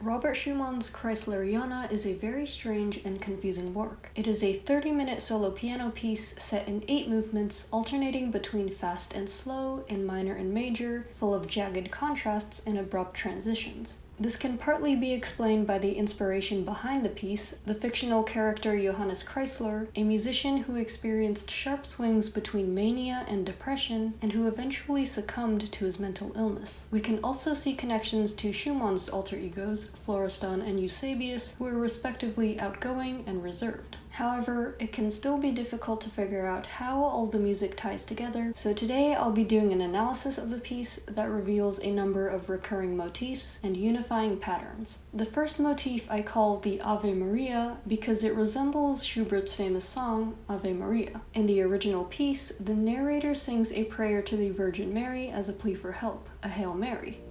Robert Schumann's Kreisleriana is a very strange and confusing work. It is a 30-minute solo piano piece set in 8 movements, alternating between fast and slow, in minor and major, full of jagged contrasts and abrupt transitions. This can partly be explained by the inspiration behind the piece, the fictional character Johannes Kreisler, a musician who experienced sharp swings between mania and depression, and who eventually succumbed to his mental illness. We can also see connections to Schumann's alter egos, Florestan and Eusebius, who were respectively outgoing and reserved. However, it can still be difficult to figure out how all the music ties together, so today I'll be doing an analysis of the piece that reveals a number of recurring motifs and unifying patterns. The first motif I call the Ave Maria because it resembles Schubert's famous song, Ave Maria. In the original piece, the narrator sings a prayer to the Virgin Mary as a plea for help, a Hail Mary.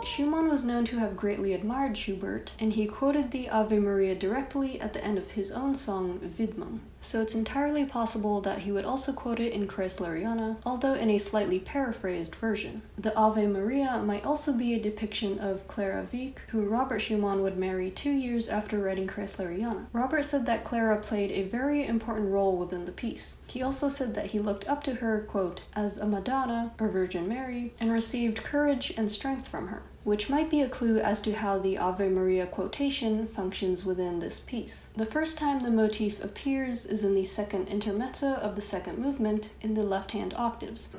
Schumann was known to have greatly admired Schubert, and he quoted the Ave Maria directly at the end of his own song, Widmung. So it's entirely possible that he would also quote it in Kreisleriana, although in a slightly paraphrased version. The Ave Maria might also be a depiction of Clara Wieck, who Robert Schumann would marry 2 years after writing Kreisleriana. Robert said that Clara played a very important role within the piece. He also said that he looked up to her, quote, as a Madonna, or Virgin Mary, and received courage and strength from her, which might be a clue as to how the Ave Maria quotation functions within this piece. The first time the motif appears is in the second intermezzo of the second movement in the left-hand octaves.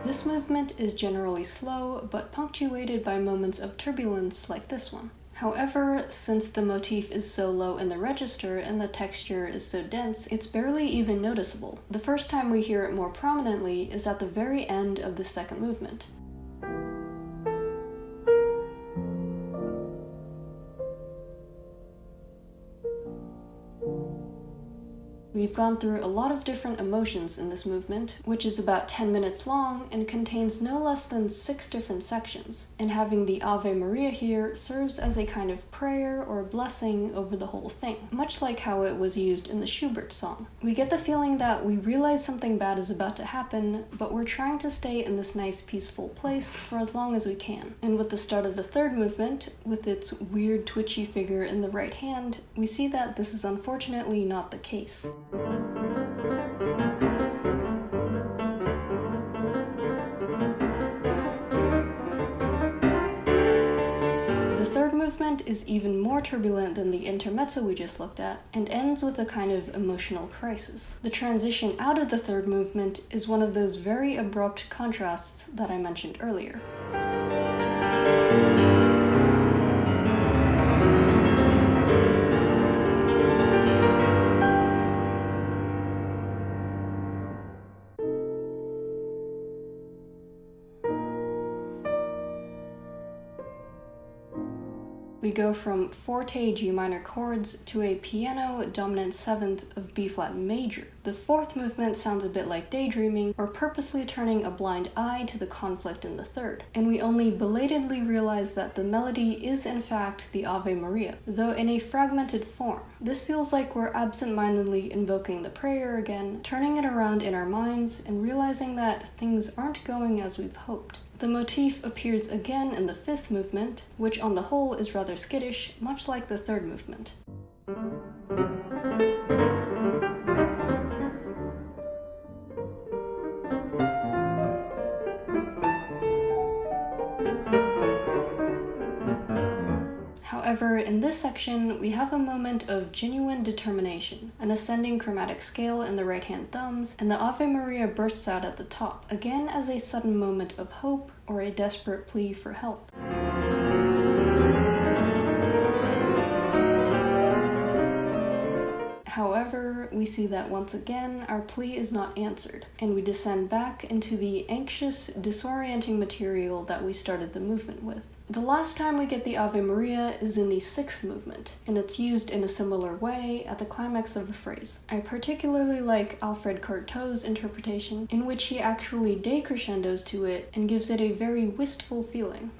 This movement is generally slow, but punctuated by moments of turbulence like this one. However, since the motif is so low in the register and the texture is so dense, it's barely even noticeable. The first time we hear it more prominently is at the very end of the second movement. We've gone through a lot of different emotions in this movement, which is about 10 minutes long and contains no less than 6 different sections, and having the Ave Maria here serves as a kind of prayer or blessing over the whole thing, much like how it was used in the Schubert song. We get the feeling that we realize something bad is about to happen, but we're trying to stay in this nice peaceful place for as long as we can. And with the start of the third movement, with its weird twitchy figure in the right hand, we see that this is unfortunately not the case. The third movement is even more turbulent than the intermezzo we just looked at, and ends with a kind of emotional crisis. The transition out of the third movement is one of those very abrupt contrasts that I mentioned earlier. We go from forte G minor chords to a piano dominant 7th of B flat major. The fourth movement sounds a bit like daydreaming or purposely turning a blind eye to the conflict in the third, and we only belatedly realize that the melody is in fact the Ave Maria, though in a fragmented form. This feels like we're absent-mindedly invoking the prayer again, turning it around in our minds and realizing that things aren't going as we've hoped. The motif appears again in the fifth movement, which on the whole is rather skittish, much like the third movement. However, in this section, we have a moment of genuine determination, an ascending chromatic scale in the right-hand thumbs, and the Ave Maria bursts out at the top, again as a sudden moment of hope or a desperate plea for help. However, we see that once again, our plea is not answered, and we descend back into the anxious, disorienting material that we started the movement with. The last time we get the Ave Maria is in the sixth movement, and it's used in a similar way at the climax of a phrase. I particularly like Alfred Cortot's interpretation, in which he actually decrescendos to it and gives it a very wistful feeling.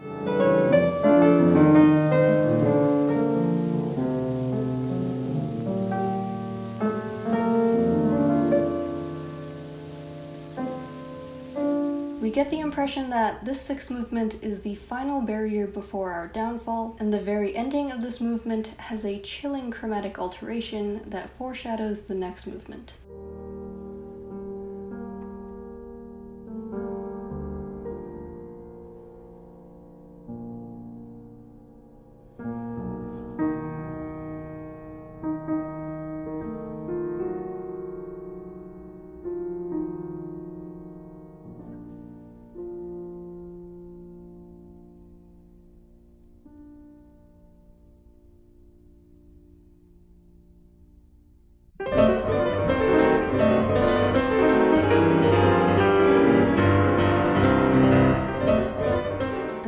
get the impression that this sixth movement is the final barrier before our downfall, and the very ending of this movement has a chilling chromatic alteration that foreshadows the next movement.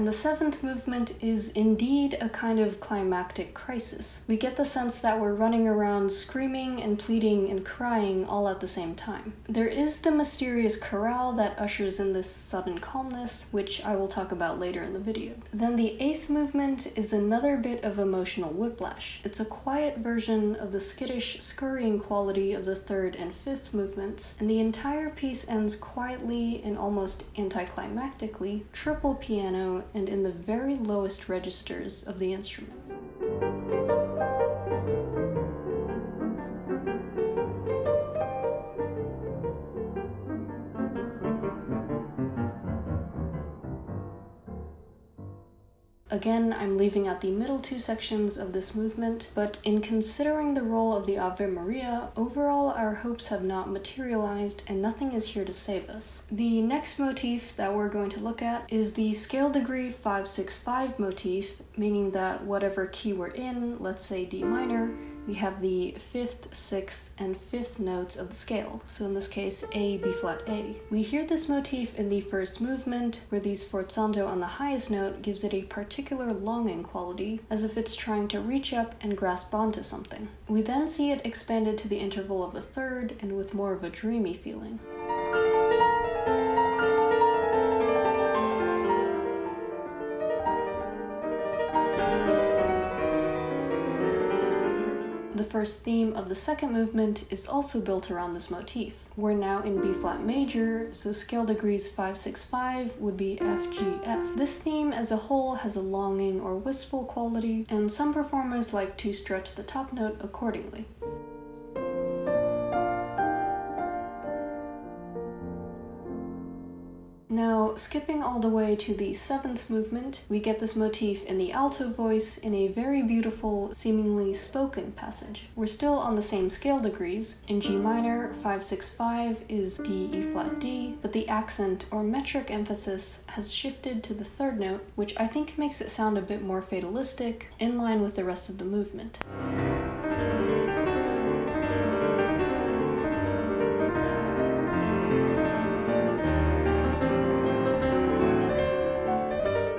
The seventh movement is indeed a kind of climactic crisis. We get the sense that we're running around screaming and pleading and crying all at the same time. There is the mysterious chorale that ushers in this sudden calmness, which I will talk about later in the video. Then the eighth movement is another bit of emotional whiplash. It's a quiet version of the skittish, scurrying quality of the third and fifth movements, and the entire piece ends quietly and almost anticlimactically, triple piano and in the very lowest registers of the instrument. Again, I'm leaving out the middle two sections of this movement, but in considering the role of the Ave Maria, overall our hopes have not materialized and nothing is here to save us. The next motif that we're going to look at is the scale degree 5-6-5 motif, meaning that whatever key we're in, let's say D minor, we have the 5th, 6th, and 5th notes of the scale, so in this case A, B flat, A. We hear this motif in the first movement, where the sforzando on the highest note gives it a particular longing quality, as if it's trying to reach up and grasp onto something. We then see it expanded to the interval of a third, and with more of a dreamy feeling. The first theme of the second movement is also built around this motif. We're now in B flat major, so scale degrees 5-6-5 would be F, G, F. This theme as a whole has a longing or wistful quality, and some performers like to stretch the top note accordingly. Now, skipping all the way to the seventh movement, we get this motif in the alto voice in a very beautiful, seemingly spoken passage. We're still on the same scale degrees. In G minor, 5-6-5 is D, E flat, D, but the accent or metric emphasis has shifted to the third note, which I think makes it sound a bit more fatalistic, in line with the rest of the movement.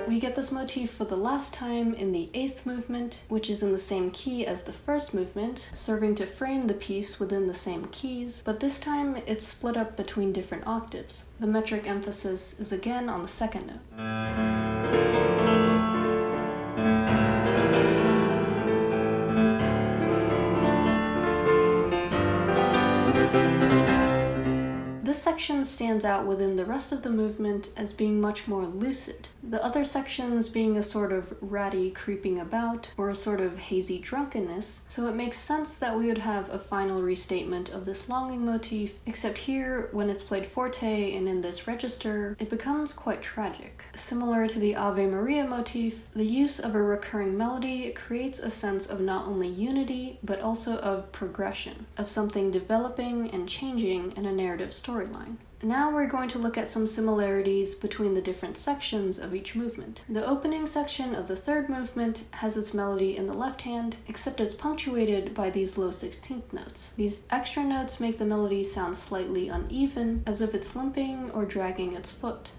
We get this motif for the last time in the eighth movement, which is in the same key as the first movement, serving to frame the piece within the same keys, but this time it's split up between different octaves. The metric emphasis is again on the second note. This section stands out within the rest of the movement as being much more lucid, the other sections being a sort of ratty creeping about or a sort of hazy drunkenness, so it makes sense that we would have a final restatement of this longing motif, except here, when it's played forte and in this register, it becomes quite tragic. Similar to the Ave Maria motif, the use of a recurring melody creates a sense of not only unity, but also of progression, of something developing and changing in a narrative storyline. Now we're going to look at some similarities between the different sections of each movement. The opening section of the third movement has its melody in the left hand, except it's punctuated by these low 16th notes. These extra notes make the melody sound slightly uneven, as if it's limping or dragging its foot.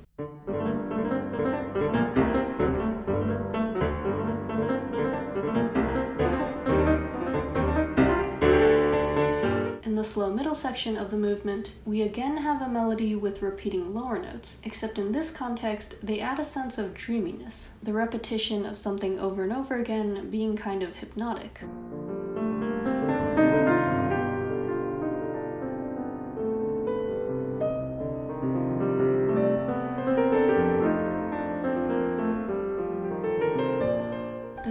In the slow middle section of the movement, we again have a melody with repeating lower notes, except in this context, they add a sense of dreaminess, the repetition of something over and over again being kind of hypnotic.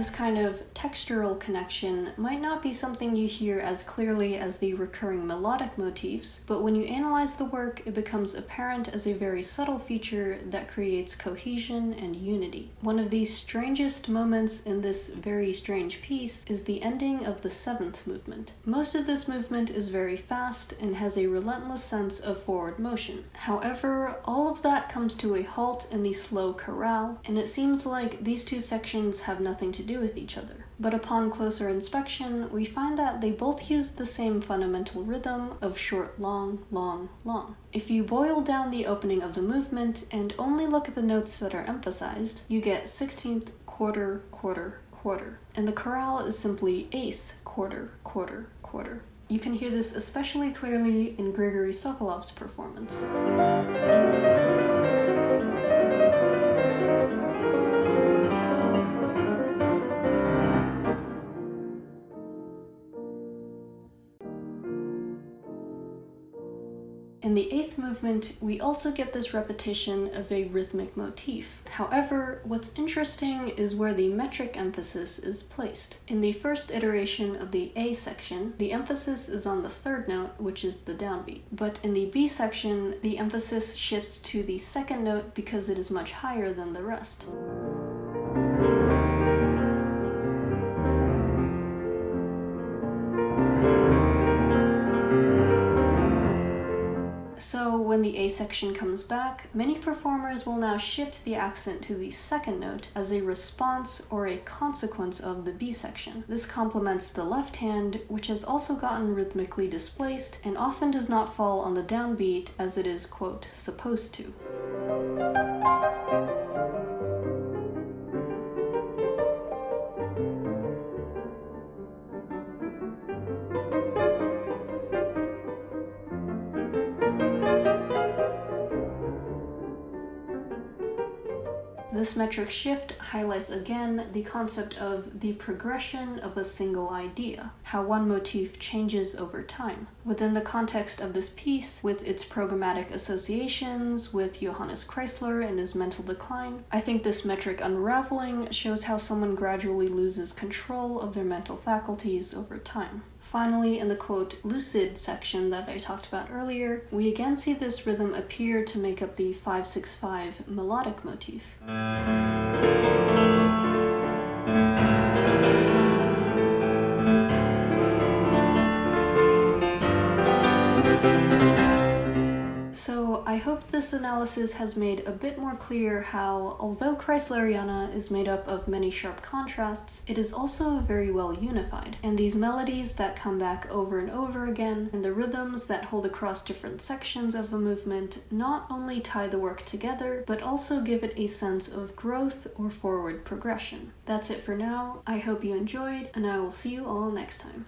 This kind of textural connection might not be something you hear as clearly as the recurring melodic motifs, but when you analyze the work, it becomes apparent as a very subtle feature that creates cohesion and unity. One of the strangest moments in this very strange piece is the ending of the seventh movement. Most of this movement is very fast and has a relentless sense of forward motion. However, all of that comes to a halt in the slow chorale, and it seems like these two sections have nothing to do with each other. But upon closer inspection, we find that they both use the same fundamental rhythm of short, long, long, long. If you boil down the opening of the movement and only look at the notes that are emphasized, you get 16th, quarter, quarter, quarter. And the chorale is simply 8th, quarter, quarter, quarter. You can hear this especially clearly in Grigory Sokolov's performance. In the eighth movement, we also get this repetition of a rhythmic motif. However, what's interesting is where the metric emphasis is placed. In the first iteration of the A section, the emphasis is on the third note, which is the downbeat. But in the B section, the emphasis shifts to the second note because it is much higher than the rest. So when the A section comes back, many performers will now shift the accent to the second note as a response or a consequence of the B section. This complements the left hand, which has also gotten rhythmically displaced and often does not fall on the downbeat as it is, quote, supposed to. This metric shift highlights again the concept of the progression of a single idea, how one motif changes over time. Within the context of this piece, with its programmatic associations with Johannes Kreisler and his mental decline, I think this metric unraveling shows how someone gradually loses control of their mental faculties over time. Finally, in the quote lucid section that I talked about earlier, we again see this rhythm appear to make up the 5-6-5 melodic motif. So I hope this analysis has made a bit more clear how, although Kreisleriana is made up of many sharp contrasts, it is also very well unified. And these melodies that come back over and over again, and the rhythms that hold across different sections of a movement, not only tie the work together, but also give it a sense of growth or forward progression. That's it for now. I hope you enjoyed, and I will see you all next time.